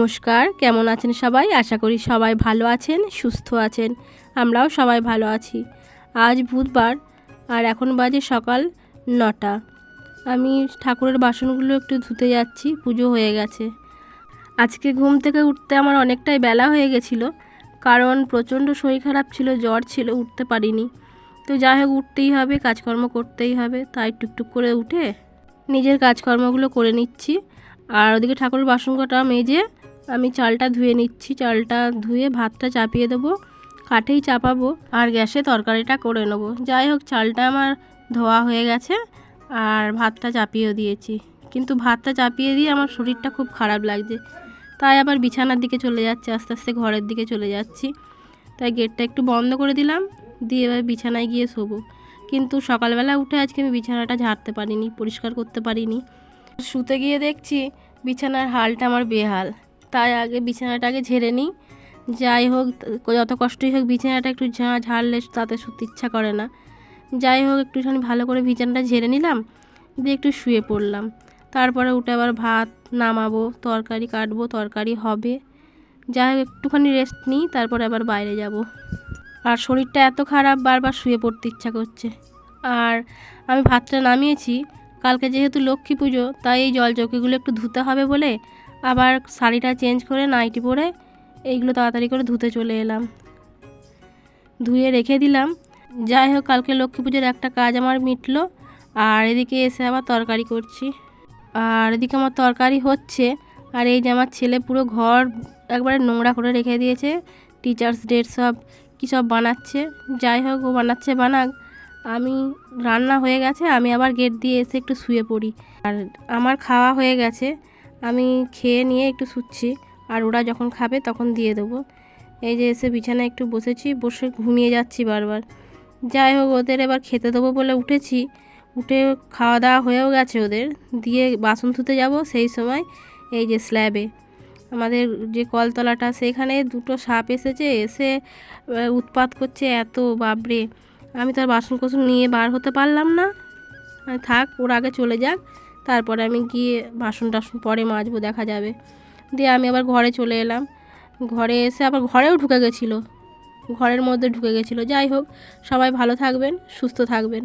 নমস্কার, কেমন আছেন সবাই? আশা করি সবাই ভালো আছেন, সুস্থ আছেন। আমরাও সবাই ভালো আছি। আজ বুধবার আর এখন বাজে সকাল 9টা। আমি ঠাকুরের বাসনগুলো একটু ধুতে যাচ্ছি, পুজো হয়ে গেছে। আজকে ঘুম থেকে উঠতে আমার অনেকটাই বেলা হয়ে গেছিলো, কারণ প্রচণ্ড শরীর খারাপ ছিল, জ্বর ছিল, উঠতে পারিনি। তো যাই হোক, উঠতেই হবে, কাজকর্ম করতেই হবে, তাই টুকটুক করে উঠে নিজের কাজকর্মগুলো করে নিচ্ছি। আর ওদিকে ঠাকুরের বাসন কটা মেজে আমি চালটা ধুয়ে নিচ্ছি। চালটা ধুয়ে ভাতটা চাপিয়ে দেবো, কাঠেই চাপাবো আর গ্যাসে তরকারিটা করে নেবো। যাই হোক, চালটা আমার ধোয়া হয়ে গেছে আর ভাতটা চাপিয়েও দিয়েছি। কিন্তু ভাতটা চাপিয়ে দিয়ে আমার শরীরটা খুব খারাপ লাগছে, তাই আবার বিছানার দিকে চলে যাচ্ছি, আস্তে আস্তে ঘরের দিকে চলে যাচ্ছি। তাই গেটটা একটু বন্ধ করে দিলাম, দিয়ে এবার বিছানায় গিয়ে শোবো। কিন্তু সকালবেলা উঠে আজকে আমি বিছানাটা ঝাড়তে পারিনি, পরিষ্কার করতে পারিনি। শুতে গিয়ে দেখছি বিছানার হালটা আমার বেহাল, তাই আগে বিছানাটা ঝেড়ে নিই। যাই হোক, যত কষ্টই হোক বিছানাটা একটু ঝাড়লে তাতে শুতে ইচ্ছা করে না। যাই হোক, একটুখানি ভালো করে বিছানাটা ঝেড়ে নিলাম, দিয়ে একটু শুয়ে পড়লাম। তারপরে উঠে আবার ভাত নামাবো, তরকারি কাটবো, তরকারি হবে। যাই হোক, একটুখানি রেস্ট নিই, তারপরে আবার বাইরে যাব। আর শরীরটা এত খারাপ, বারবার শুয়ে পড়তে ইচ্ছা করছে। আর আমি ভাতটা নামিয়েছি, কালকে যেহেতু লক্ষ্মী পুজো, তাই এই জলচৌকিগুলো একটু ধুতে হবে বলে আবার শাড়িটা চেঞ্জ করে নাইটি পরে এইগুলো তাড়াতাড়ি করে ধুতে চলে এলাম, ধুয়ে রেখে দিলাম। যাই হোক, কালকে লক্ষ্মী পুজোর একটা কাজ আমার মিটলো। আর এদিকে এসে আবার তরকারি করছি, আর এদিকে আমার তরকারি হচ্ছে। আর এই যে আমার ছেলে পুরো ঘর একবারে নোংরা করে রেখে দিয়েছে, টিচার্স ডের সব কী সব বানাচ্ছে। যাই হোক, ও বানাচ্ছে বানাক, আমি রান্না হয়ে গেছে, আমি আবার গেট দিয়ে এসে একটু শুয়ে পড়ি। আর আমার খাওয়া হয়ে গেছে, আমি খেয়ে নিয়ে একটু শুচ্ছি, আর ওরা যখন খাবে তখন দিয়ে দেবো। এই যে এসে বিছানায় একটু বসেছি, বসে ঘুমিয়ে যাচ্ছি বারবার। যাই হোক, ওদের এবার খেতে দেবো বলে উঠেছি, উঠে খাওয়া দাওয়া হয়েও গেছে ওদের, দিয়ে বাসন ধুতে যাব। সেই সময় এই যে স্ল্যাবে আমাদের যে কলতলাটা, সেখানে দুটো সাপ এসেছে, এসে উৎপাত করছে এত, বাপরে! আমি তো আর বাসন কোসন নিয়ে বার হতে পারলাম না। থাক, ওরা আগে চলে যাক, তারপরে আমি গিয়ে বাসন টাসন পরে মাজবো, দেখা যাবে। দিয়ে আমি আবার ঘরে চলে এলাম। ঘরে এসে আবার ঘরেও ঢুকে গেছিলো, ঘরের মধ্যে ঢুকে গেছিলো। যাই হোক, সবাই ভালো থাকবেন, সুস্থ থাকবেন।